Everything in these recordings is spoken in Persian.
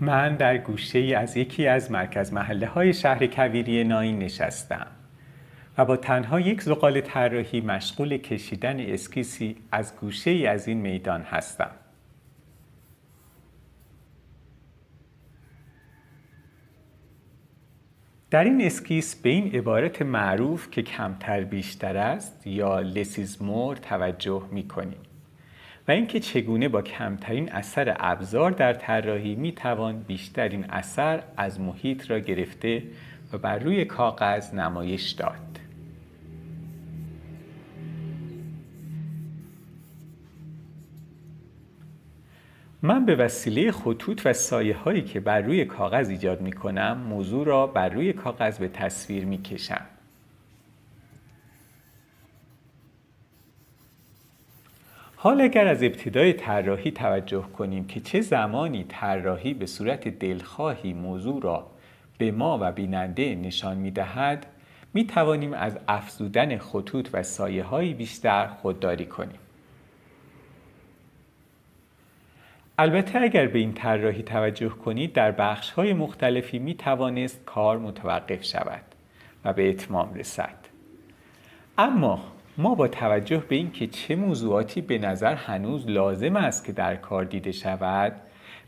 من در گوشه‌ای از یکی از مرکز محله‌های شهر کویری ناین نشستم و با تنها یک زغال طراحی مشغول کشیدن اسکیسی از گوشه‌ای از این میدان هستم. در این اسکیس به این عبارت معروف که کمتر بیشتر است یا less is more توجه می‌کنیم و اینکه چگونه با کمترین اثر ابزار در طراحی میتوان بیشترین اثر از محیط را گرفته و بر روی کاغذ نمایش داد. من به وسیله خطوط و سایه هایی که بر روی کاغذ ایجاد می کنم موضوع را بر روی کاغذ به تصویر می کشم. حال اگر از ابتدای طراحی توجه کنیم که چه زمانی طراحی به صورت دلخواهی موضوع را به ما و بیننده نشان می دهد، می توانیم از افزودن خطوط و سایه هایی بیشتر خودداری کنیم. البته اگر به این طراحی توجه کنید در بخش های مختلفی می توانست کار متوقف شود و به اتمام رسد. اما ما با توجه به اینکه چه موضوعاتی به نظر هنوز لازم است که در کار دیده شود،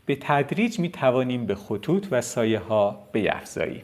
به تدریج می توانیم به خطوط و سایه ها بیفزاییم.